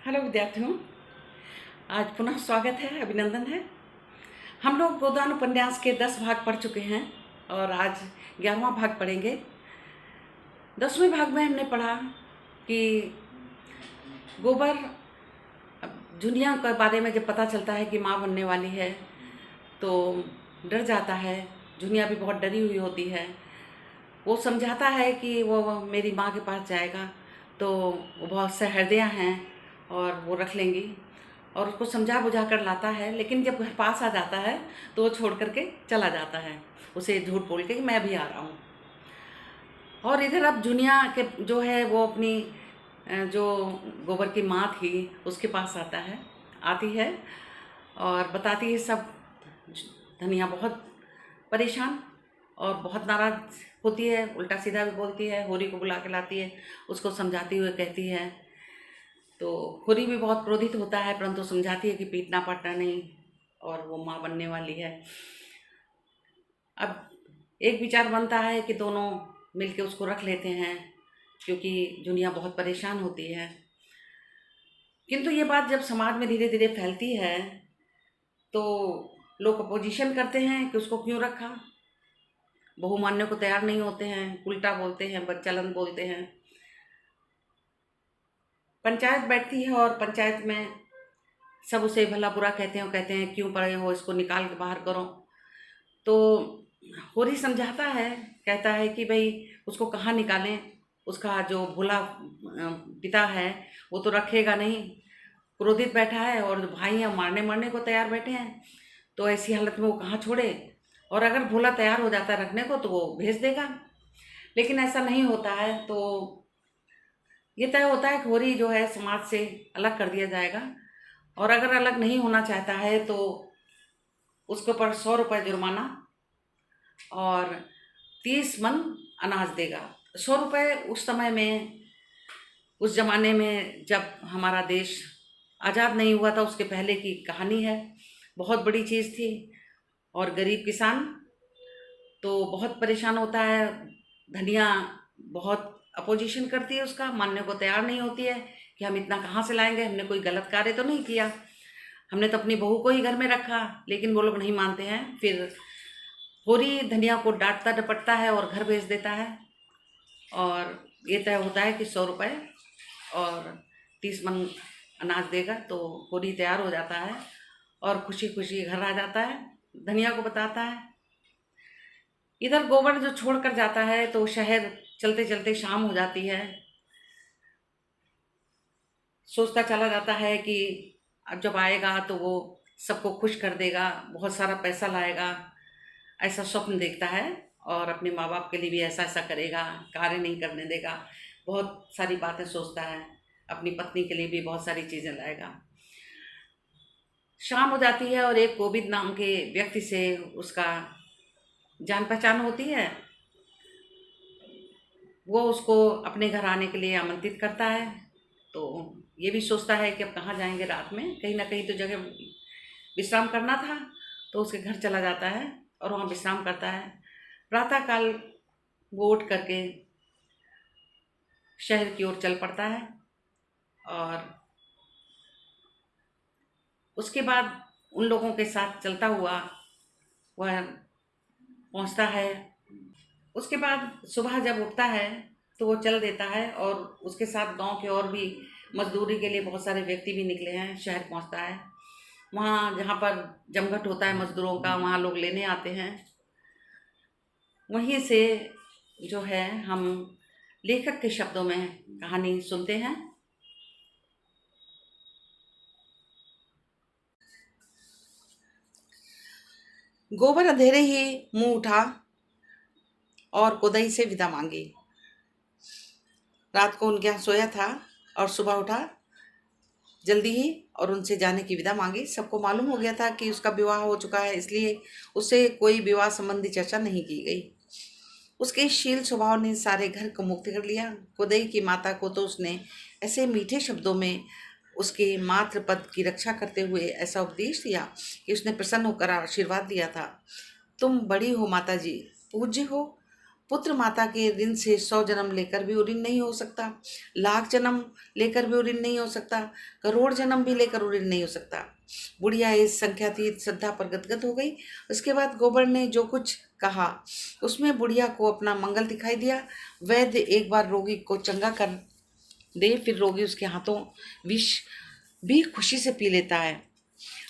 Hello विद्यार्थियों, आज पुनः स्वागत है, अभिनंदन है। हम लोग गोदान उपन्यास के 10 भाग पढ़ चुके हैं और आज 11वां भाग पढ़ेंगे। 10वें भाग में हमने पढ़ा कि गोबर दुनिया के बारे में जब पता चलता है कि माँ बनने वाली है तो डर जाता है। दुनिया भी बहुत डरी हुई होती है। वो समझाता है कि वो मेरी माँ के पास जाएगा तो वो बहुत सहृदय हैं और वो रख लेंगी, और उसको समझा बुझा कर लाता है। लेकिन जब घर पास आ जाता है तो वो छोड़ करके चला जाता है, उसे झूठ बोल के कि मैं भी आ रहा हूँ। और इधर अब दुनिया के जो है वो अपनी जो गोबर की माँ थी उसके पास आती है और बताती है सब। धनिया बहुत परेशान और बहुत नाराज़ होती है, उल्टा सीधा भी बोलती है। होरी को बुला के लाती है, उसको समझाती हुए कहती है। तो होरी भी बहुत क्रोधित होता है, परंतु समझाती है कि पीटना पाटना नहीं, और वो माँ बनने वाली है। अब एक विचार बनता है कि दोनों मिलके उसको रख लेते हैं, क्योंकि दुनिया बहुत परेशान होती है। किंतु ये बात जब समाज में धीरे धीरे फैलती है तो लोग अपोजिशन करते हैं कि उसको क्यों रखा। बहू मानने को तैयार नहीं होते हैं, उल्टा बोलते हैं, बदचलन बोलते हैं। पंचायत बैठती है और पंचायत में सब उसे भला बुरा कहते हैं और कहते हैं क्यों पड़े हो, इसको निकाल के बाहर करो। तो होरी समझाता है, कहता है कि भाई उसको कहाँ निकालें, उसका जो भोला पिता है वो तो रखेगा नहीं, क्रोधित बैठा है, और जो भाई हैं मारने मरने को तैयार बैठे हैं। तो ऐसी हालत में वो कहाँ छोड़े, और अगर भोला तैयार हो जाता है रखने को तो वो भेज देगा। लेकिन ऐसा नहीं होता है। तो ये तय होता है कि होरी जो है समाज से अलग कर दिया जाएगा, और अगर अलग नहीं होना चाहता है तो उसके ऊपर 100 रुपये जुर्माना और 30 मन अनाज देगा। 100 रुपये उस समय में, उस जमाने में जब हमारा देश आज़ाद नहीं हुआ था उसके पहले की कहानी है। बहुत बड़ी चीज़ थी। और गरीब किसान तो बहुत परेशान होता है। धनिया बहुत अपोजिशन करती है, उसका मानने को तैयार नहीं होती है कि हम इतना कहाँ से लाएंगे, हमने कोई गलत कार्य तो नहीं किया, हमने तो अपनी बहू को ही घर में रखा। लेकिन वो लोग नहीं मानते हैं। फिर होरी धनिया को डांटता डपटता है और घर भेज देता है, और ये तय होता है कि 100 रुपये और 30 मन अनाज देगा। तो होरी तैयार हो जाता है और खुशी खुशी घर आ जाता है, धनिया को बताता है। इधर गोबर जो छोड़ कर जाता है तो शहर चलते चलते शाम हो जाती है। सोचता चला जाता है कि अब जब आएगा तो वो सबको खुश कर देगा, बहुत सारा पैसा लाएगा, ऐसा स्वप्न देखता है। और अपने माँ बाप के लिए भी ऐसा ऐसा करेगा, कार्य नहीं करने देगा, बहुत सारी बातें सोचता है। अपनी पत्नी के लिए भी बहुत सारी चीज़ें लाएगा। शाम हो जाती है और एक गोविंद नाम के व्यक्ति से उसका जान पहचान होती है। वो उसको अपने घर आने के लिए आमंत्रित करता है। तो ये भी सोचता है कि अब कहाँ जाएंगे रात में, कहीं ना कहीं तो जगह विश्राम करना था। तो उसके घर चला जाता है और वहाँ विश्राम करता है। प्रातःकाल वो उठ करके शहर की ओर चल पड़ता है, और उसके बाद उन लोगों के साथ चलता हुआ वह पहुँचता है। उसके बाद सुबह जब उठता है तो वो चल देता है, और उसके साथ गांव के और भी मजदूरी के लिए बहुत सारे व्यक्ति भी निकले हैं। शहर पहुंचता है, वहाँ जहाँ पर जमघट होता है मजदूरों का, वहाँ लोग लेने आते हैं। वहीं से जो है हम लेखक के शब्दों में कहानी सुनते हैं। गोबर अंधेरे ही मुंह उठा और कोदई से विदा मांगी। रात को उनके यहाँ सोया था और सुबह उठा जल्दी ही और उनसे जाने की विदा मांगी। सबको मालूम हो गया था कि उसका विवाह हो चुका है, इसलिए उससे कोई विवाह संबंधी चर्चा नहीं की गई। उसके शील स्वभाव ने सारे घर को मुक्त कर लिया। कोदई की माता को तो उसने ऐसे मीठे शब्दों में उसके मातृ पद की रक्षा करते हुए ऐसा उपदेश दिया कि उसने प्रसन्न होकर आशीर्वाद दिया था। तुम बड़ी हो माता जी, पूज्य हो, पुत्र माता के ऋण से 100 जन्म लेकर भी ऋण नहीं हो सकता, लाख जन्म लेकर भी ऋण नहीं हो सकता, करोड़ जन्म भी लेकर ऋण नहीं हो सकता। बुढ़िया इस संख्यातीत श्रद्धा पर गदगद हो गई। उसके बाद गोबर ने जो कुछ कहा उसमें बुढ़िया को अपना मंगल दिखाई दिया। वैद्य एक बार रोगी को चंगा कर दे, फिर रोगी उसके हाथों विष भी खुशी से पी लेता है।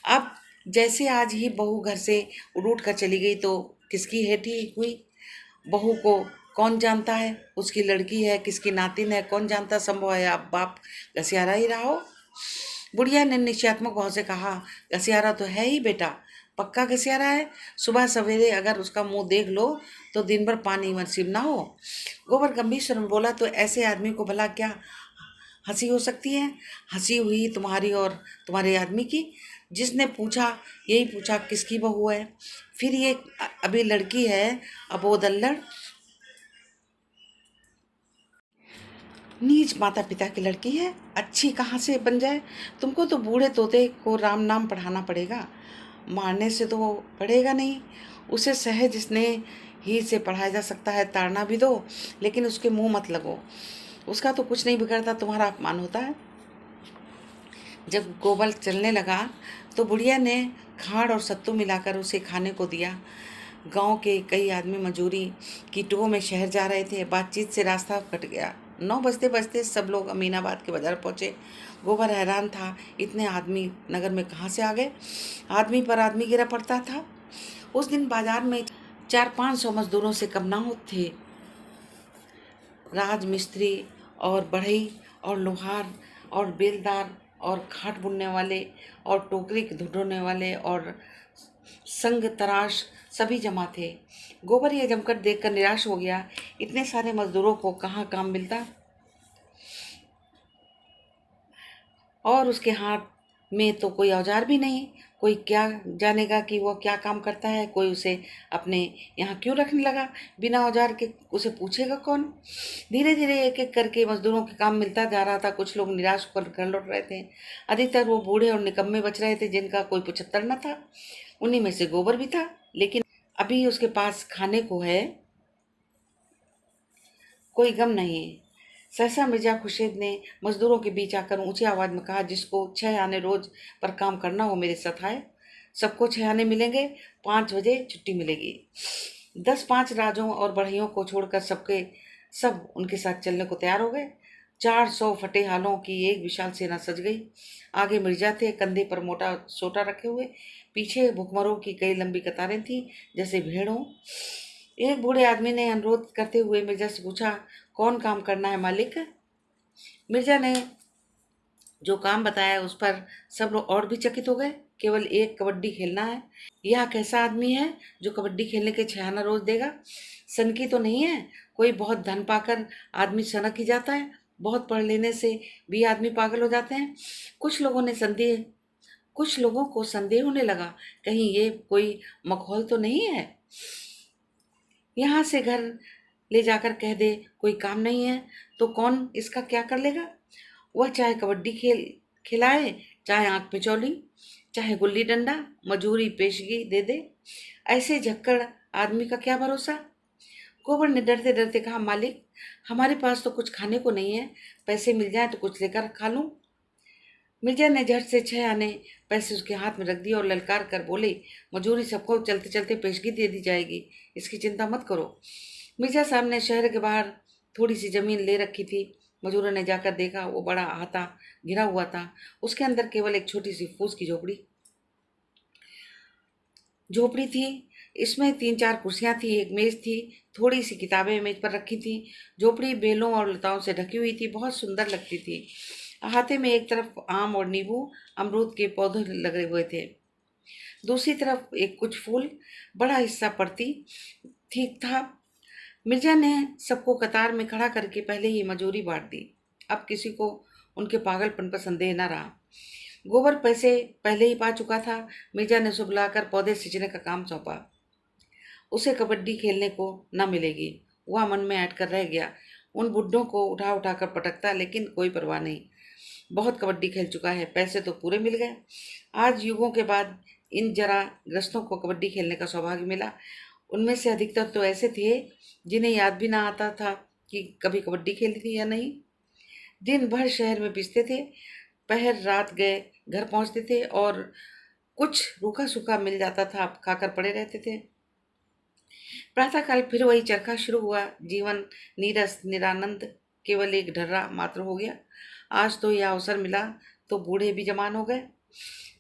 अब जैसे आज ही बहू घर से उठ कर चली गई तो किसकी हेठी हुई? बहू को कौन जानता है? उसकी लड़की है, किसकी नातिन है, कौन जानता? संभव है अब बाप घसियारा ही रहा हो। बुढ़िया ने निश्चयात्मक भाव से कहा, घसियारा तो है ही बेटा, पक्का घसियारा है। सुबह सवेरे अगर उसका मुंह देख लो तो दिन भर पानी नसीब ना हो। गोबर गंभीर स्वर में बोला, तो ऐसे आदमी को भला क्या हंसी हो सकती है? हंसी हुई तुम्हारी और तुम्हारे आदमी की। जिसने पूछा यही पूछा किसकी बहू है, फिर ये अभी लड़की है अबोदल्लड़, नीच माता पिता की लड़की है, अच्छी कहाँ से बन जाए? तुमको तो बूढ़े तोते को राम नाम पढ़ाना पड़ेगा, मारने से तो पढ़ेगा नहीं। उसे सहज स्नेह ही से पढ़ाया जा सकता है, ताड़ना भी दो लेकिन उसके मुंह मत लगो, उसका तो कुछ नहीं बिगड़ता, तुम्हारा अपमान होता है। जब गोबर चलने लगा तो बुढ़िया ने खाड़ और सत्तू मिलाकर उसे खाने को दिया। गांव के कई आदमी मजूरी की टो में शहर जा रहे थे। बातचीत से रास्ता कट गया। 9 बजते बजते सब लोग अमीनाबाद के बाजार पहुंचे। गोबर हैरान था, इतने आदमी नगर में कहाँ से आ गए? आदमी पर आदमी गिरा पड़ता था। उस दिन बाजार में 400-500 मजदूरों से कम ना थे। राजमिस्त्री और बढ़ई और लोहार और बेलदार और खाट बुनने वाले और टोकरी ढूंढने वाले और संग तराश सभी जमा थे। गोबर यह जमकर देखकर निराश हो गया, इतने सारे मजदूरों को कहाँ काम मिलता और उसके हाथ में तो कोई औजार भी नहीं। कोई क्या जानेगा कि वो क्या काम करता है? कोई उसे अपने यहाँ क्यों रखने लगा बिना औजार के? उसे पूछेगा कौन? धीरे धीरे एक एक करके मजदूरों के काम मिलता जा रहा था। कुछ लोग निराश होकर घर लौट रहे थे। अधिकतर वो बूढ़े और निकम्मे बच रहे थे जिनका कोई 75 न था। उन्हीं में से गोबर भी था, लेकिन अभी उसके पास खाने को है, कोई गम नहीं। सहसा मिर्जा खुर्शीद ने मजदूरों के बीच आकर ऊंची आवाज में कहा, जिसको 6 आने रोज पर काम करना हो मेरे साथ आए। सबको 6 आने मिलेंगे, 5 बजे छुट्टी मिलेगी। 10-5 राजों और बढ़इयों को छोड़कर सब उनके साथ चलने को तैयार हो गए। 400 फटे हालों की एक विशाल सेना सज गई। आगे मिर्जा थे, कंधे पर मोटा सोटा रखे हुए। पीछे भुखमरों की कई लंबी कतारें थी, जैसे भेड़ हों। एक बूढ़े आदमी ने अनुरोध करते हुए मिर्जा से पूछा, कौन काम करना है मालिक? मिर्जा ने जो काम बताया उस पर सब लोग और भी चकित हो गए। केवल एक कबड्डी खेलना है। यह कैसा आदमी है जो कबड्डी खेलने के 6 आना रोज देगा? सनकी तो नहीं है? कोई बहुत धन पाकर आदमी सनक ही जाता है? बहुत पढ़ लेने से भी आदमी पागल हो जाते हैं? कुछ लोगों को संदेह होने लगा, कहीं ये कोई मखौल तो नहीं है? यहाँ से घर ले जाकर कह दे कोई काम नहीं है तो कौन इसका क्या कर लेगा? वह चाहे कबड्डी खिलाए, चाहे आंख पिचौली, चाहे गुल्ली डंडा, मजूरी पेशगी दे दे। ऐसे झक्कड़ आदमी का क्या भरोसा? गोबर ने डरते डरते कहा, मालिक हमारे पास तो कुछ खाने को नहीं है, पैसे मिल जाए तो कुछ लेकर खा लूं। मिर्जा ने झट से 6 आने पैसे उसके हाथ में रख दिए और ललकार कर बोले, मजूरी सबको चलते चलते पेशगी दे दी जाएगी, इसकी चिंता मत करो। मिर्जा साहब ने शहर के बाहर थोड़ी सी जमीन ले रखी थी। मजूरों ने जाकर देखा, वो बड़ा अहाता घिरा हुआ था। उसके अंदर केवल एक छोटी सी फूस की झोपड़ी थी। इसमें 3-4 कुर्सियां थी, एक मेज थी, थोड़ी सी किताबें मेज पर रखी थी। झोपड़ी बेलों और लताओं से ढकी हुई थी, बहुत सुंदर लगती थी। अहाते में एक तरफ आम और नींबू अमरूद के पौधे लगे हुए थे, दूसरी तरफ एक कुछ फूल, बड़ा हिस्सा पड़ती ठीक था। मिर्जा ने सबको कतार में खड़ा करके पहले ही मजूरी बांट दी। अब किसी को उनके पागलपन पर संदेह न रहा। गोबर पैसे पहले ही पा चुका था। मिर्जा ने उसे बुलाकर पौधे सींचने का काम सौंपा। उसे कबड्डी खेलने को न मिलेगी, वह मन में ऐंठ कर रह गया। उन बुड्ढों को उठा उठा कर पटकता, लेकिन कोई परवाह नहीं, बहुत कबड्डी खेल चुका है, पैसे तो पूरे मिल गए। आज युगों के बाद इन जरा ग्रस्तों को कबड्डी खेलने का सौभाग्य मिला। उनमें से अधिकतर तो ऐसे थे जिन्हें याद भी ना आता था कि कभी कबड्डी खेली थी या नहीं। दिन भर शहर में पिसते थे, पहर रात गए घर पहुंचते थे और कुछ रूखा सूखा मिल जाता था खाकर पड़े रहते थे। प्रातःकाल फिर वही चरखा शुरू हुआ। जीवन नीरस निरानंद केवल एक ढर्रा मात्र हो गया। आज तो यह अवसर मिला तो बूढ़े भी जवान हो गए।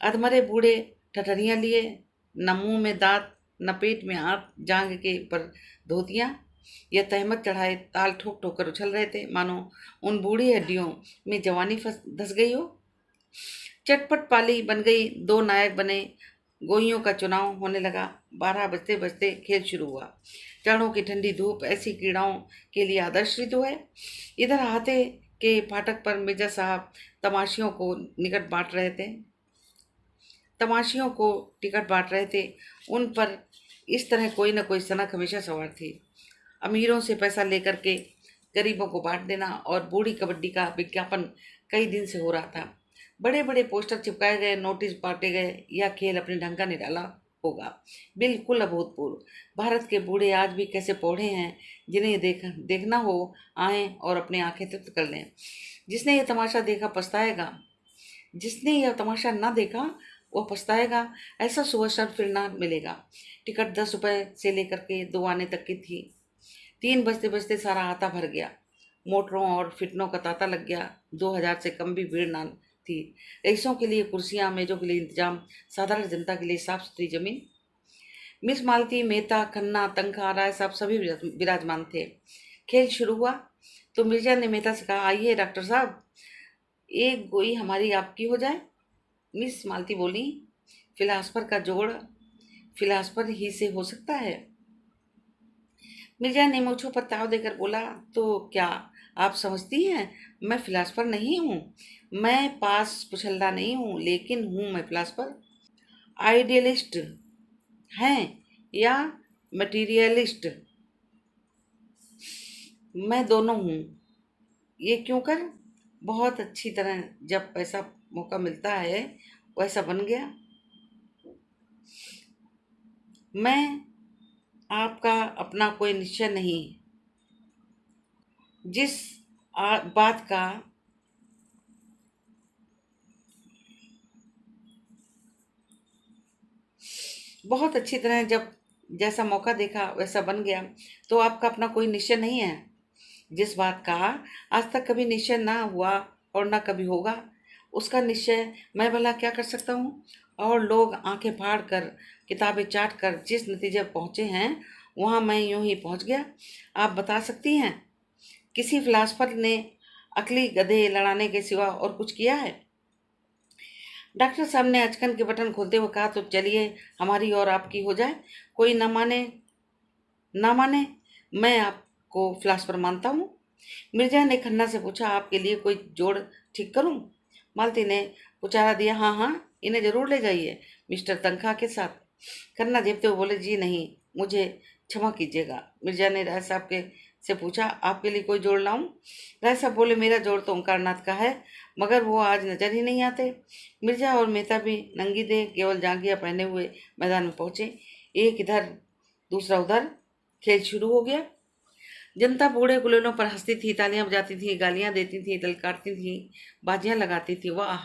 अधमरे बूढ़े ठठरियां लिए, न मुंह में दांत न पेट में आंत, जांग के ऊपर धोतियां या तहमत चढ़ाए ताल ठोक ठोक कर उछल रहे थे, मानो उन बूढ़ी हड्डियों में जवानी धस गई हो। चटपट पाली बन गई, दो नायक बने, गोइयों का चुनाव होने लगा। 12 बजते बजते खेल शुरू हुआ। चढ़ों की ठंडी धूप ऐसी क्रीड़ाओं के लिए आदर्श ऋतु है। इधर हाथे के फाटक पर मिर्जा साहब तमाशियों को निकट बांट रहे थे तमाशियों को टिकट बांट रहे थे। उन पर इस तरह कोई न कोई सनक हमेशा सवार थी। अमीरों से पैसा लेकर के गरीबों को बांट देना और बूढ़ी कबड्डी का विज्ञापन कई दिन से हो रहा था। बड़े बड़े पोस्टर चिपकाए गए, नोटिस बांटे गए। यह खेल अपने ढंग का निराला होगा, बिल्कुल अभूतपूर्व। भारत के बूढ़े आज भी कैसे पौधे हैं, जिन्हें देखना हो आए और अपनी आंखें तृप्त कर लें। जिसने यह तमाशा देखा पछताएगा, जिसने यह तमाशा ना देखा वह पछताएगा। ऐसा सुअवसर फिर ना मिलेगा। टिकट 10 रुपए से लेकर के 2 आने तक की थी। 3 बजते बजते सारा हाथा भर गया। मोटरों और फिटनों का तांता लग गया। 2000 से कम भी भीड़ ना थी। रईसों के लिए कुर्सियां, मेजों के लिए इंतजाम, साधारण जनता के लिए साफ सुथरी जमीन। मिस मालती, मेहता, खन्ना, तंखा, राय साहब सभी विराजमान थे। खेल शुरू हुआ तो मिर्जा ने मेहता से कहा, आइए डॉक्टर साहब, एक गोई हमारी आपकी हो जाए। मिस मालती बोली, फिलासफर का जोड़ फिलासफर ही से हो सकता है। मिर्जा ने मूंछों पर ताव देकर बोला, तो क्या आप समझती हैं मैं फिलासफर नहीं हूँ। मैं पास पुछल्ला नहीं हूँ, लेकिन हूँ मैं फिलासफर। आइडियलिस्ट हैं या मटीरियलिस्ट, मैं दोनों हूँ। ये क्यों कर? बहुत अच्छी तरह, जब पैसा मौका मिलता है वैसा बन गया। मैं आपका अपना कोई निश्चय नहीं। जिस बात का बहुत अच्छी तरह, जब जैसा मौका देखा वैसा बन गया, तो आपका अपना कोई निश्चय नहीं है। जिस बात का आज तक कभी निश्चय ना हुआ और ना कभी होगा, उसका निश्चय मैं भला क्या कर सकता हूँ। और लोग आंखें फाड़ कर, किताबें चाट कर जिस नतीजे पर पहुँचे हैं, वहाँ मैं यूं ही पहुँच गया। आप बता सकती हैं किसी फिलासफर ने अकली गधे लड़ाने के सिवा और कुछ किया है? डॉक्टर साहब ने अचकन के बटन खोलते हुए कहा, तो चलिए हमारी और आपकी हो जाए। कोई ना माने, मैं आपको फिलासफर मानता हूँ। मिर्जा ने खन्ना से पूछा, आपके लिए कोई जोड़ ठीक करूं? मालती ने पुचारा दिया, हाँ हाँ, इन्हें जरूर ले जाइए मिस्टर तनखा के साथ। खन्ना झेपते हुए बोले, जी नहीं, मुझे क्षमा कीजिएगा। मिर्जा ने राय साहब के से पूछा, आपके लिए कोई जोड़ लाऊं? राय साहब बोले, मेरा जोड़ तो ओंकारनाथ का है, मगर वो आज नजर ही नहीं आते। मिर्जा और मेहता भी नंगी देह केवल जांघिया पहने हुए मैदान में पहुंचे। एक इधर दूसरा उधर, खेल शुरू हो गया। जनता बूढ़े गुलेलों पर हंसती थी, तालियां बजाती थी, गालियां देती थी, ललकारती थी, बाजियां लगाती थी। वाह,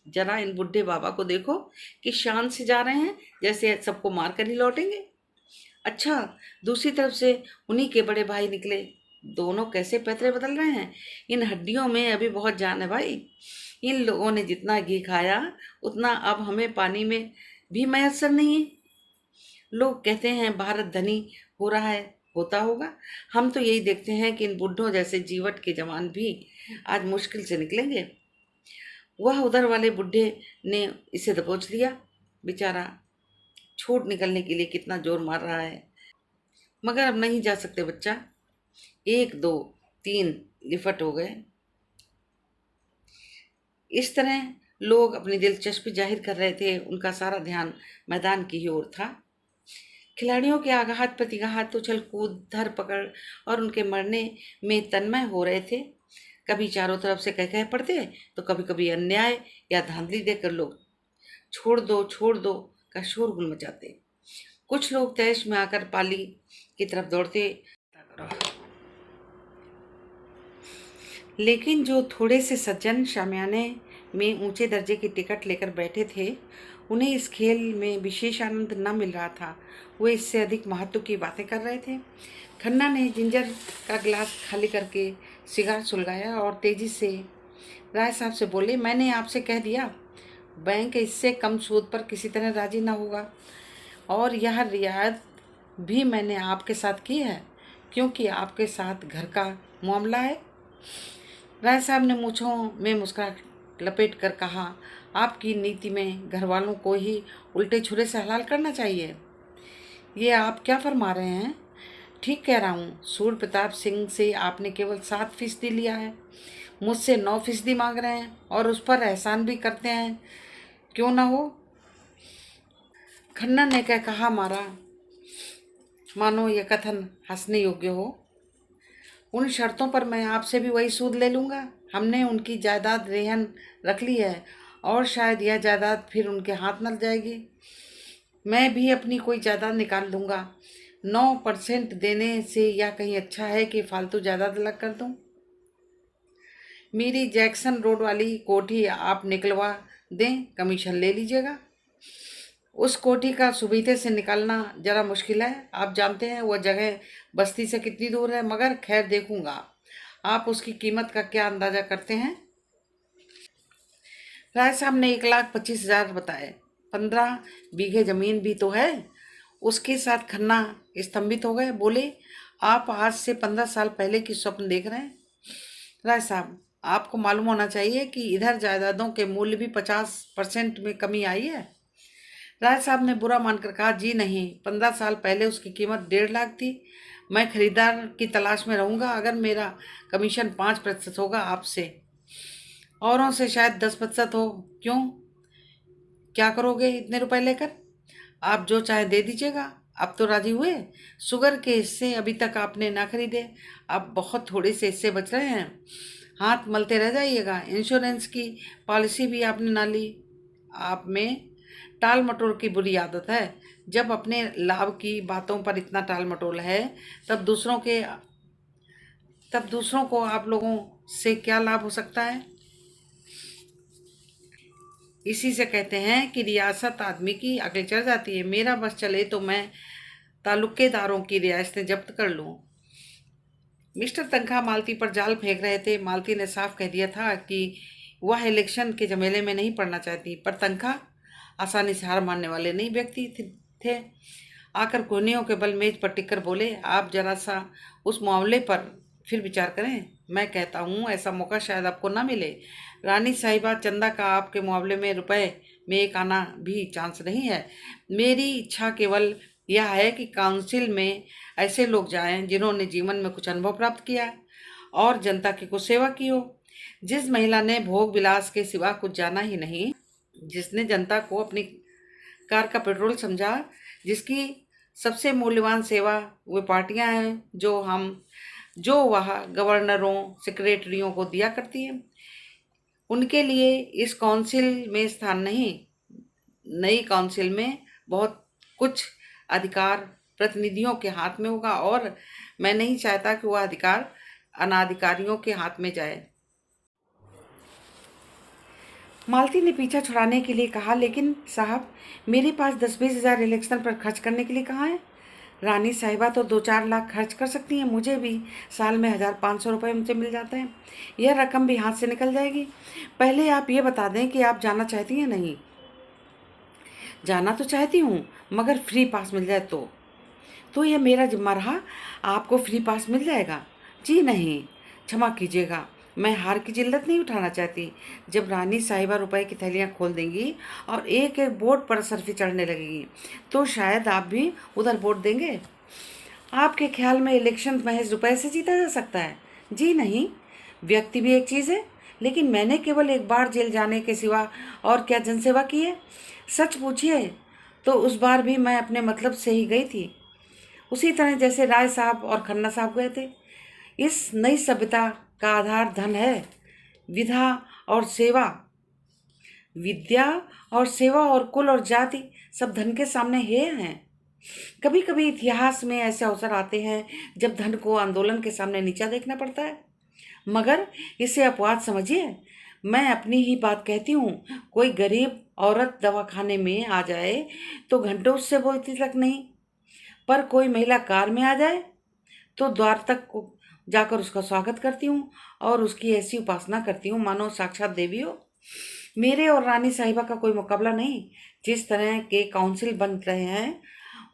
जरा इन बुढ़े बाबा को देखो कि शान से जा रहे हैं, जैसे सबको मार कर ही लौटेंगे। अच्छा, दूसरी तरफ से उन्हीं के बड़े भाई निकले। दोनों कैसे पैतरे बदल रहे हैं। इन हड्डियों में अभी बहुत जान है भाई। इन लोगों ने जितना घी खाया उतना अब हमें पानी में भी मैसर नहीं है। लोग कहते हैं भारत धनी हो रहा है, होता होगा। हम तो यही देखते हैं कि इन बुढ़ों जैसे जीवट के जवान भी आज मुश्किल से निकलेंगे। वह उधर वाले बुढ़े ने इसे दबोच लिया। बेचारा छूट निकलने के लिए कितना जोर मार रहा है, मगर अब नहीं जा सकते बच्चा। 1 2 3 लिफट हो गए। इस तरह लोग अपनी दिलचस्पी जाहिर कर रहे थे। उनका सारा ध्यान मैदान की ही ओर था। खिलाड़ियों के आघात प्रतिघात, उछल कूद, धर पकड़ और उनके मरने में तन्मय हो रहे थे। कभी चारों तरफ से कह पड़ते, तो कभी कभी अन्याय या धांधली देकर लोग छोड़ दो का शोरगुल मचाते। कुछ लोग तैश में आकर पाली की तरफ दौड़ते, लेकिन जो थोड़े से सज्जन शामियाने में ऊंचे दर्जे की टिकट लेकर बैठे थे, उन्हें इस खेल में विशेष आनंद न मिल रहा था। वे इससे अधिक महत्व की बातें कर रहे थे। खन्ना ने जिंजर का गिलास खाली करके सिगार सुलगाया और तेजी से राय साहब से बोले, मैंने आपसे कह दिया, बैंक इससे कम सूद पर किसी तरह राजी ना होगा, और यह रियायत भी मैंने आपके साथ की है क्योंकि आपके साथ घर का मामला है। राय साहब ने मूँछों में मुस्कुराहट लपेट कर कहा, आपकी नीति में घर वालों को ही उल्टे छुरे से हलाल करना चाहिए। ये आप क्या फरमा रहे हैं? ठीक कह रहा हूँ। सूर्य प्रताप सिंह से आपने केवल 7% लिया है, मुझसे 9% मांग रहे हैं और उस पर एहसान भी करते हैं, क्यों ना हो। खन्ना ने क्या कहा मारा, मानो यह कथन हंसने योग्य हो। उन शर्तों पर मैं आपसे भी वही सूद ले लूँगा। हमने उनकी जायदाद रेहन रख ली है और शायद यह जायदाद फिर उनके हाथ न जाएगी। मैं भी अपनी कोई जायदाद निकाल लूँगा। 9% देने से यह कहीं अच्छा है कि फालतू जायदाद अलग कर दूँ। मेरी जैक्सन रोड वाली कोठी आप निकलवा दें, कमीशन ले लीजिएगा। उस कोठी का सुबीते से निकालना जरा मुश्किल है। आप जानते हैं वह जगह बस्ती से कितनी दूर है, मगर खैर देखूंगा। आप उसकी कीमत का क्या अंदाजा करते हैं? राय साहब ने 1,25,000 बताए। 15 बीघे जमीन भी तो है। उसके साथ खन्ना स्तंभित हो गए, बोले, आप आज से 15 साल पहले की स्वप्न देख रहे हैं। राय साहब, आपको मालूम होना चाहिए कि इधर जायदादों के मूल्य भी 50% में कमी आई है। राय साहब ने बुरा मानकर कहा, जी नहीं, 15 साल पहले उसकी कीमत 1.5 लाख थी। मैं खरीदार की तलाश में रहूंगा। अगर मेरा कमीशन 5% होगा आपसे, औरों से शायद 10% हो। क्यों, क्या करोगे इतने रुपए लेकर? आप जो चाहे दे दीजिएगा। अब तो राजी हुए। शुगर के हिस्से अभी तक आपने ना खरीदे, अब बहुत थोड़े से हिस्से बच रहे हैं। हाथ मलते रह जाइएगा। इंश्योरेंस की पॉलिसी भी आपने ना ली। आप में टाल मटोल की बुरी आदत है। जब अपने लाभ की बातों पर इतना टाल मटोल है, तब दूसरों को आप लोगों से क्या लाभ हो सकता है? इसी से कहते हैं कि रियासत आदमी की अकल चढ़ जाती है। मेरा बस चले तो मैं ताल्लुकेदारों की रियासतें जब्त कर लूं। मिस्टर तनखा मालती पर जाल फेंक रहे थे। मालती ने साफ कह दिया था कि वह इलेक्शन के झमेले में नहीं पड़ना चाहती, पर तनखा आसानी से हार मानने वाले नहीं व्यक्ति थे। आकर कोहनियों के बल मेज पर टिककर बोले, आप जरा सा उस मामले पर फिर विचार करें। मैं कहता हूँ ऐसा मौका शायद आपको ना मिले। रानी साहिबा, चंदा का आपके मामले में रुपए में एक आना भी चांस नहीं है। मेरी इच्छा केवल यह है कि काउंसिल में ऐसे लोग जाएं जिन्होंने जीवन में कुछ अनुभव प्राप्त किया है और जनता की कुछ सेवा की हो। जिस महिला ने भोग विलास के सिवा कुछ जाना ही नहीं, जिसने जनता को अपनी कार का पेट्रोल समझा, जिसकी सबसे मूल्यवान सेवा वे पार्टियां हैं जो वह गवर्नरों सेक्रेटरियों को दिया करती हैं, उनके लिए इस काउंसिल में स्थान नहीं। नई काउंसिल में बहुत कुछ अधिकार प्रतिनिधियों के हाथ में होगा और मैं नहीं चाहता कि वह अधिकार अनाधिकारियों के हाथ में जाए। मालती ने पीछा छुड़ाने के लिए कहा, लेकिन साहब, मेरे पास 10-20 हज़ार इलेक्शन पर खर्च करने के लिए कहाँ है? रानी साहिबा तो 2-4 लाख खर्च कर सकती हैं। मुझे भी साल में 1,500 रुपये मुझे मिल जाते हैं। यह रकम भी हाथ से निकल जाएगी। पहले आप ये बता दें कि आप जाना चाहती हैं? नहीं, जाना तो चाहती हूँ, मगर फ्री पास मिल जाए तो यह मेरा जिम्मा रहा। आपको फ्री पास मिल जाएगा? जी नहीं, क्षमा कीजिएगा, मैं हार की जिल्लत नहीं उठाना चाहती। जब रानी साहिबा रुपए की थैलियाँ खोल देंगी और एक एक बोर्ड पर सरफी चढ़ने लगेगी, तो शायद आप भी उधर वोट देंगे। आपके ख्याल में इलेक्शन महज रुपए से जीता जा सकता है? जी नहीं, व्यक्ति भी एक चीज़ है। लेकिन मैंने केवल एक बार जेल जाने के सिवा और क्या जनसेवा की है? सच पूछिए तो उस बार भी मैं अपने मतलब से ही गई थी, उसी तरह जैसे राय साहब और खन्ना साहब गए थे। इस नई सभ्यता का आधार धन है, विधा और सेवा। विद्या और सेवा और कुल और जाति सब धन के सामने हे हैं। कभी कभी इतिहास में ऐसे अवसर आते हैं जब धन को आंदोलन के सामने नीचा देखना पड़ता है, मगर इसे अपवाद समझिए। मैं अपनी ही बात कहती हूँ। कोई गरीब औरत दवाखाने में आ जाए तो घंटों उससे बोलती तक नहीं, पर कोई महिला कार में आ जाए तो द्वार तक को जाकर उसका स्वागत करती हूँ और उसकी ऐसी उपासना करती हूँ मानो साक्षात देवी हो। मेरे और रानी साहिबा का कोई मुकाबला नहीं। जिस तरह के काउंसिल बन रहे हैं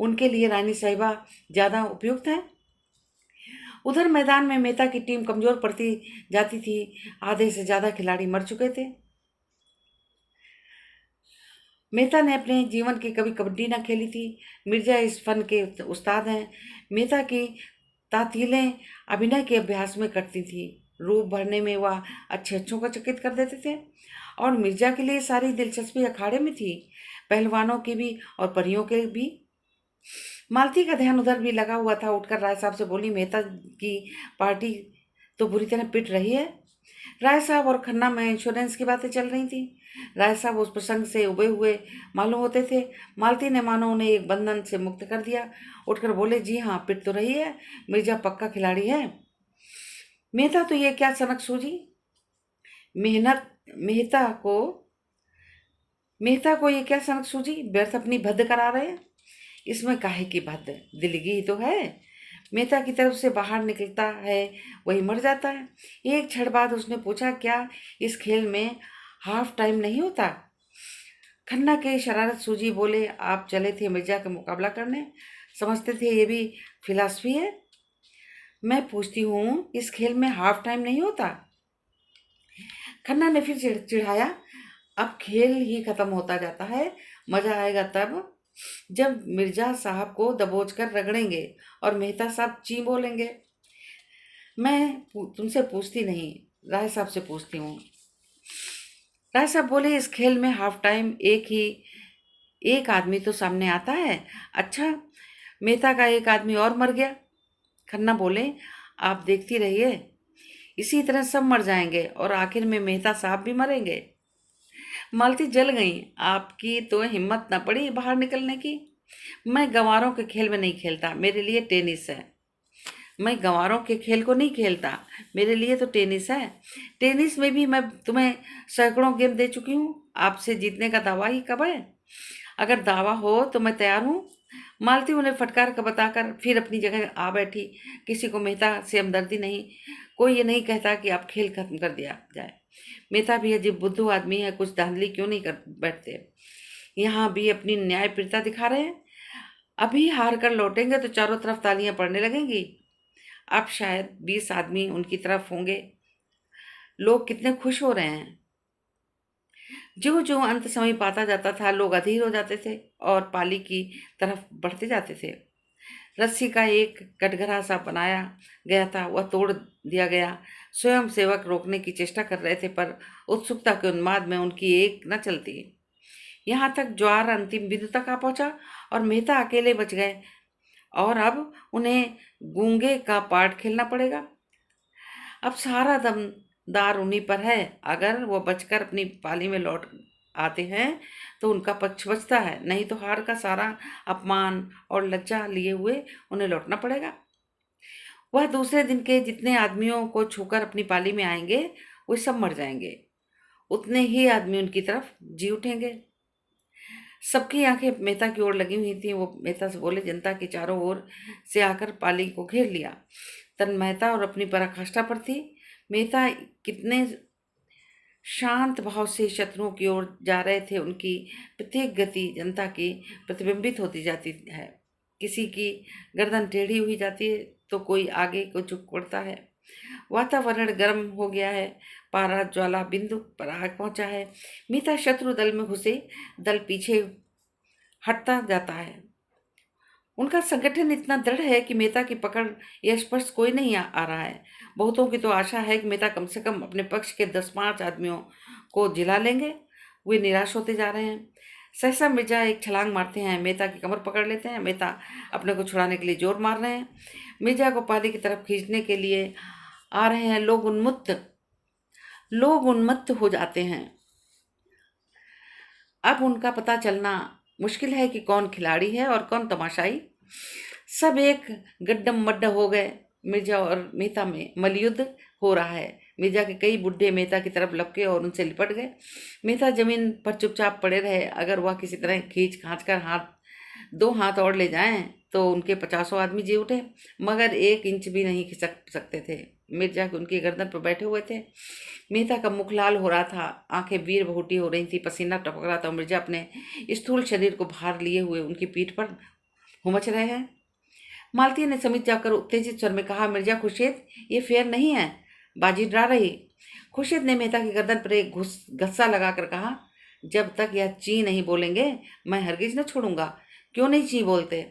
उनके लिए रानी साहिबा ज़्यादा उपयुक्त है। उधर मैदान में मेहता की टीम कमजोर पड़ती जाती थी। आधे से ज़्यादा खिलाड़ी मर चुके थे। मेहता ने अपने जीवन की कभी कबड्डी ना खेली थी। मिर्जा इस फन के उस्ताद हैं। मेहता की तातीलें अभिनय के अभ्यास में कटती थी। रूप भरने में वह अच्छे अच्छों को चकित कर देते थे और मिर्जा के लिए सारी दिलचस्पी अखाड़े में थी, पहलवानों की भी और परियों के भी। मालती का ध्यान उधर भी लगा हुआ था। उठकर राय साहब से बोली, मेहता की पार्टी तो बुरी तरह पिट रही है। राय साहब और खन्ना में इंश्योरेंस की बातें चल रही थी। राय साहब उस प्रसंग से उबे हुए मालूम होते थे। मालती ने मानो उन्हें एक बंधन से मुक्त कर दिया। उठकर बोले, जी हाँ, पिट तो रही है। मिर्जा पक्का खिलाड़ी है। मेहता तो ये क्या सनक सूझी। मेहनत मेहता को ये क्या सनक सूझी। व्यर्थ अपनी भद्द करा रहे हैं। इसमें काहे की भद्द, दिलगी ही तो है। मेहता की तरफ से बाहर निकलता है वही मर जाता है। एक क्षण बाद उसने पूछा, क्या इस खेल में हाफ टाइम नहीं होता। खन्ना के शरारत सूझी। बोले, आप चले थे मिर्जा का मुकाबला करने, समझते थे ये भी फिलॉसफी है। मैं पूछती हूँ, इस खेल में हाफ टाइम नहीं होता। खन्ना ने फिर चिढ़ाया, अब खेल ही खत्म होता जाता है। मजा आएगा तब जब मिर्जा साहब को दबोच कर रगड़ेंगे और मेहता साहब ची बोलेंगे। मैं तुमसे पूछती नहीं, राय साहब से पूछती हूँ। राय साहब बोले, इस खेल में हाफ टाइम एक आदमी तो सामने आता है। अच्छा, मेहता का एक आदमी और मर गया। खन्ना बोले, आप देखती रहिए, इसी तरह सब मर जाएंगे और आखिर में मेहता साहब भी मरेंगे। मालती जल गई। आपकी तो हिम्मत न पड़ी बाहर निकलने की। मैं गंवारों के खेल में नहीं खेलता, मेरे लिए टेनिस है। मैं गंवारों के खेल को नहीं खेलता, मेरे लिए तो टेनिस है। टेनिस में भी मैं तुम्हें सैकड़ों गेम दे चुकी हूँ। आपसे जीतने का दावा ही कब है। अगर दावा हो तो मैं तैयार हूँ। मालती उन्हें फटकार कर बताकर फिर अपनी जगह आ बैठी। किसी को मेहता से हमदर्दी नहीं। कोई ये नहीं कहता कि आप खेल खत्म कर दिया जाए। मेहता भी अजीब बुद्धू आदमी है, कुछ धांधली क्यों नहीं कर बैठते। यहाँ भी अपनी न्यायप्रियता दिखा रहे हैं। अभी हार कर लौटेंगे तो चारों तरफ तालियां पड़ने लगेंगी। अब शायद 20 आदमी उनकी तरफ होंगे। लोग कितने खुश हो रहे हैं। जो जो अंत समय पाता जाता था, लोग अधीर हो जाते थे और पाली की तरफ बढ़ते जाते थे। रस्सी का एक कटघरा सा बनाया गया था, वह तोड़ दिया गया। स्वयं सेवक रोकने की चेष्टा कर रहे थे, पर उत्सुकता के उन्माद में उनकी एक न चलती। यहाँ तक ज्वार अंतिम बिंदु तक आ पहुंचा और मेहता अकेले बच गए और अब उन्हें गूंगे का पार्ट खेलना पड़ेगा। अब सारा दमदार उन्हीं पर है। अगर वो बचकर अपनी पाली में लौट आते हैं तो उनका पक्ष बचता है, नहीं तो हार का सारा अपमान और लज्जा लिए हुए उन्हें लौटना पड़ेगा। वह दूसरे दिन के जितने आदमियों को छूकर अपनी पाली में आएंगे वे सब मर जाएंगे। उतने ही आदमी उनकी तरफ जी उठेंगे। सबकी आंखें मेहता की ओर लगी हुई थी। वो मेहता से बोले, जनता की चारों ओर से आकर पाली को घेर लिया। तन मेहता और अपनी पराकाष्ठा पर थी। मेहता कितने शांत भाव से शत्रुओं की ओर जा रहे थे। उनकी प्रत्येक गति जनता की प्रतिबिंबित होती जाती है। किसी की गर्दन टेढ़ी हुई जाती है तो कोई आगे को झुक पड़ता है। वातावरण गर्म हो गया है। पारा ज्वाला बिंदु पर आ पहुंचा है। मीता शत्रु दल में घुसे, दल पीछे हटता जाता है। उनका संगठन इतना दृढ़ है कि मेहता की पकड़ या स्पर्श कोई नहीं आ रहा है। बहुतों की तो आशा है कि मेहता कम से कम अपने पक्ष के 10-5 आदमियों को जिला लेंगे। वे निराश होते जा रहे हैं। सहसा मिर्जा एक छलांग मारते हैं, मेहता की कमर पकड़ लेते हैं। मेहता अपने को छुड़ाने के लिए जोर मार रहे हैं। मिर्जा को पाली की तरफ खींचने के लिए आ रहे हैं। लोग उन्मत्त हो जाते हैं। अब उनका पता चलना मुश्किल है कि कौन खिलाड़ी है और कौन तमाशाई। सब एक गड्ढम मड्ढ हो गए। मिर्जा और मेहता में मलयुद्ध हो रहा है। मिर्जा के कई बुड्ढे मेहता की तरफ लपके और उनसे लिपट गए। मेहता जमीन पर चुपचाप पड़े रहे। अगर वह किसी तरह खींच खांच कर दो हाथ और ले जाएं तो उनके 50 आदमी जी उठे, मगर 1 इंच भी नहीं खिसक सकते थे। मिर्जा उनकी गर्दन पर बैठे हुए थे। मेहता का मुख लाल हो रहा था, आंखें वीर बहुटी हो रही थी, पसीना टपक रहा था। मिर्जा अपने स्थूल शरीर को भार लिए हुए उनकी पीठ पर हुमच रहे हैं। मालती ने समीप जाकर उत्तेजित स्वर में कहा, मिर्जा खुर्शीद, ये फेयर नहीं है, बाजी डरा रही। खुर्शीद ने मेहता की गर्दन पर एक घस्सा लगाकर कहा, जब तक यह ची नहीं बोलेंगे मैं हरगिज न छोड़ूंगा। क्यों नहीं ची बोलते?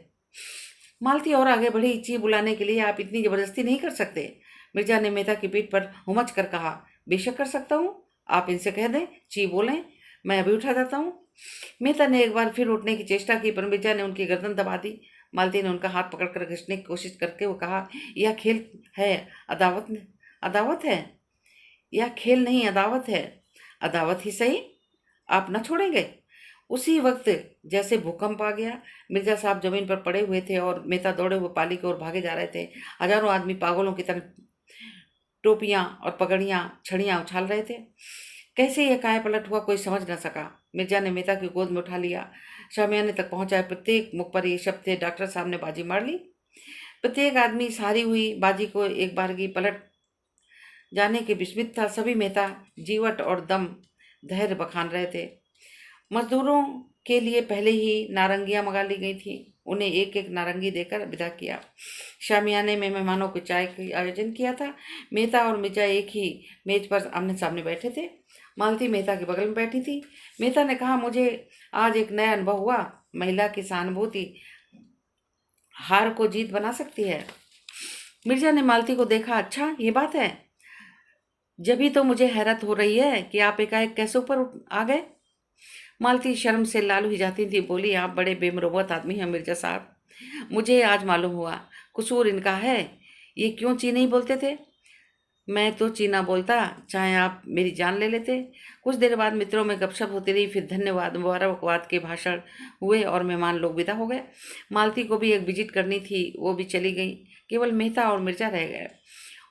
मालती और आगे बढ़ी। ची बुलाने के लिए आप इतनी जबरदस्ती नहीं कर सकते। मिर्जा ने मेहता की पीठ पर हुमच कर कहा, बेशक कर सकता हूँ, आप इनसे कह दें ची बोलें, मैं अभी उठा जाता हूँ। मेहता ने एक बार फिर उठने की चेष्टा की, पर मिर्जा ने उनकी गर्दन दबा दी। मालती ने उनका हाथ पकड़कर घिसने की कोशिश करके वो कहा, यह खेल है, अदावत अदावत है। यह खेल नहीं, अदावत है। अदावत ही सही, आप न छोड़ेंगे? उसी वक्त जैसे भूकंप आ गया। मिर्जा साहब जमीन पर पड़े हुए थे और मेहता दौड़े हुए पाली की ओर भागे जा रहे थे। हजारों आदमी पागलों की तरह टोपियां और पगड़ियां छड़ियां उछाल रहे थे। कैसे यह काय पलट हुआ कोई समझ न सका। मिर्जा ने मेहता की गोद में उठा लिया, शामियाने तक पहुंचाए। प्रत्येक मुख पर ये शब्द थे, डॉक्टर साहब ने बाजी मार ली। प्रत्येक आदमी सारी हुई बाजी को एक बारगी पलट जाने के विस्मित था। सभी मेहता जीवट और दम धैर्य बखान रहे थे। मजदूरों के लिए पहले ही नारंगियां मंगा ली गई थी। उन्हें एक एक नारंगी देकर विदा किया। शामियाने में मेहमानों को चाय का आयोजन किया था। मेहता और मिर्जा एक ही मेज पर आमने सामने बैठे थे। मालती मेहता के बगल में बैठी थी। मेहता ने कहा, मुझे आज एक नया अनुभव हुआ। महिला की सहानुभूति हार को जीत बना सकती है। मिर्जा ने मालती को देखा, अच्छा ये बात है? जभी तो मुझे हैरत हो रही है कि आप एकाएक कैसे ऊपर आ गए। मालती शर्म से लाल हुई जाती थी, बोली, आप बड़े बेमरवत आदमी हैं मिर्जा साहब। मुझे आज मालूम हुआ, कसूर इनका है। ये क्यों ची नहीं बोलते थे? मैं तो चीना बोलता, चाहे आप मेरी जान ले लेते। कुछ देर बाद मित्रों में गपशप होती रही। फिर धन्यवाद मुबारकबाद के भाषण हुए और मेहमान लोग विदा हो गए। मालती को भी एक विजिट करनी थी, वो भी चली गई। केवल मेहता और मिर्जा रह गए।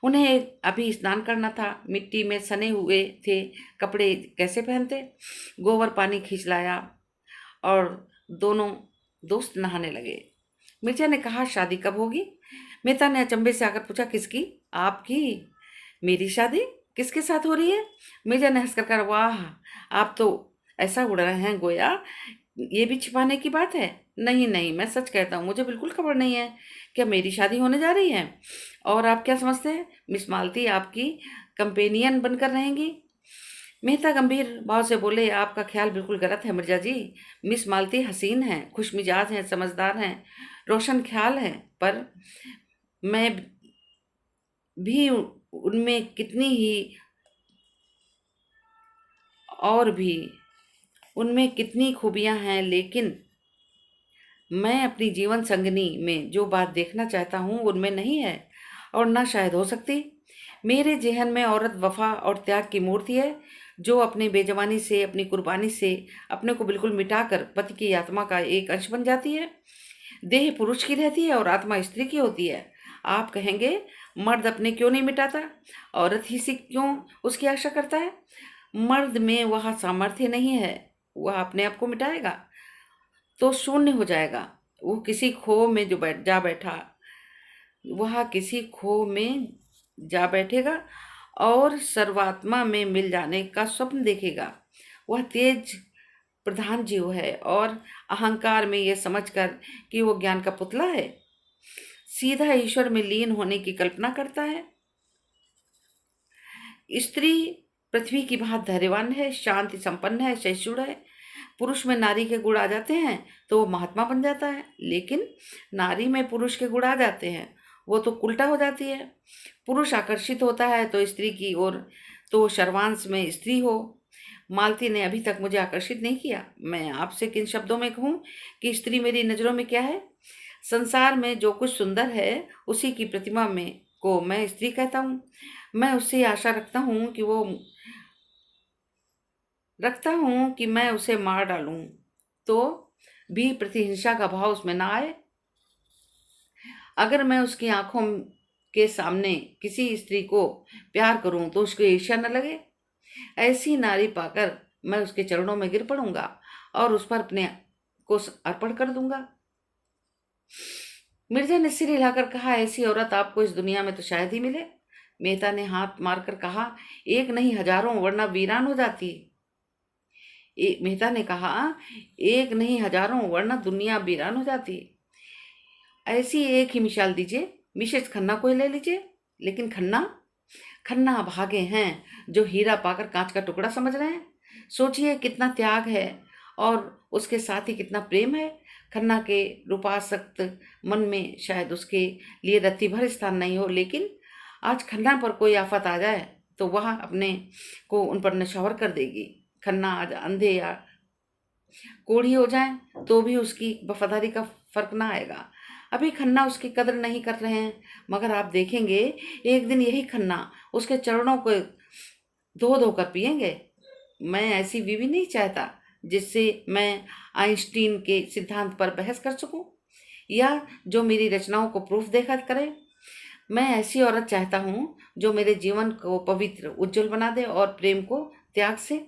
उन्हें अभी स्नान करना था। मिट्टी में सने हुए थे, कपड़े कैसे पहनते? गोबर पानी खींच लाया और दोनों दोस्त नहाने लगे। मिर्जा ने कहा, शादी कब होगी? मेहता ने अचंभे से आकर पूछा, किसकी? आपकी? मेरी शादी किसके साथ हो रही है? मिर्जा ने हंसकर कहा, वाह, आप तो ऐसा उड़ रहे हैं गोया ये भी छिपाने की बात है। नहीं नहीं, मैं सच कहता हूँ, मुझे बिल्कुल खबर नहीं है। क्या मेरी शादी होने जा रही है? और आप क्या समझते हैं, मिस मालती आपकी कंपेनियन बनकर रहेंगी? मेहता गंभीर भाव से बोले, आपका ख्याल बिल्कुल गलत है मिर्जा जी। मिस मालती हसीन हैं, खुशमिजाज हैं, समझदार हैं, रोशन ख्याल हैं, पर मैं भी उनमें कितनी ही और भी उनमें कितनी खूबियां हैं, लेकिन मैं अपनी जीवन संगनी में जो बात देखना चाहता हूँ उनमें नहीं है और ना शायद हो सकती। मेरे जहन में औरत वफा और त्याग की मूर्ति है, जो अपनी बेजबानी से, अपनी कुर्बानी से अपने को बिल्कुल मिटाकर पति की आत्मा का एक अंश बन जाती है। देह पुरुष की रहती है और आत्मा स्त्री की होती है। आप कहेंगे, मर्द अपने क्यों नहीं मिटाता, औरत ही से क्यों उसकी आशा करता है? मर्द में वह सामर्थ्य नहीं है, वह अपने आप को मिटाएगा तो शून्य हो जाएगा। वो किसी खो में जो जा बैठा, वह किसी खो में जा बैठेगा और सर्वात्मा में मिल जाने का स्वप्न देखेगा। वह तेज प्रधान जीव है और अहंकार में यह समझकर कि वो ज्ञान का पुतला है, सीधा ईश्वर में लीन होने की कल्पना करता है। स्त्री पृथ्वी की भांति धैर्यवान है, शांति संपन्न है, सहिष्णु है। पुरुष में नारी के गुण आ जाते हैं तो वो महात्मा बन जाता है, लेकिन नारी में पुरुष के गुण आ जाते हैं वो तो उल्टा हो जाती है। पुरुष आकर्षित होता है तो स्त्री की ओर, तो सर्वांश में स्त्री हो। मालती ने अभी तक मुझे आकर्षित नहीं किया। मैं आपसे किन शब्दों में कहूँ कि स्त्री मेरी नज़रों में क्या है? संसार में जो कुछ सुंदर है उसी की प्रतिमा में को मैं स्त्री कहता हूँ। मैं उससे आशा रखता हूँ कि मैं उसे मार डालूं तो भी प्रतिहिंसा का भाव उसमें ना आए। अगर मैं उसकी आंखों के सामने किसी स्त्री को प्यार करूं तो उसको ईर्ष्या न लगे। ऐसी नारी पाकर मैं उसके चरणों में गिर पड़ूंगा और उस पर अपने को अर्पण कर दूंगा। मिर्जा ने सिर हिलाकर कहा, ऐसी औरत आपको इस दुनिया में तो शायद ही मिले। मेहता ने हाथ मारकर कहा, एक नहीं हजारों, वरना वीरान हो जाती। मेहता ने कहा, एक नहीं हजारों, वरना दुनिया वीरान हो जाती। ऐसी एक ही मिसाल दीजिए, मिसेस खन्ना को ही ले लीजिए। लेकिन खन्ना खन्ना भागे हैं जो हीरा पाकर कांच का टुकड़ा समझ रहे हैं। सोचिए कितना त्याग है और उसके साथ ही कितना प्रेम है। खन्ना के रूपासक्त मन में शायद उसके लिए रत्ती भर स्थान नहीं हो, लेकिन आज खन्ना पर कोई आफत आ जाए तो वह अपने को उन पर नशौर कर देगी। खन्ना आज अंधे या कोढ़ी हो जाए तो भी उसकी वफादारी का फर्क ना आएगा। अभी खन्ना उसकी कदर नहीं कर रहे हैं, मगर आप देखेंगे एक दिन यही खन्ना उसके चरणों को धो धो कर पिएंगे। मैं ऐसी बीवी नहीं चाहता जिससे मैं आइंस्टीन के सिद्धांत पर बहस कर सकूं या जो मेरी रचनाओं को प्रूफ देखा करे। मैं ऐसी औरत चाहता हूं जो मेरे जीवन को पवित्र उज्जवल बना दे और प्रेम को त्याग से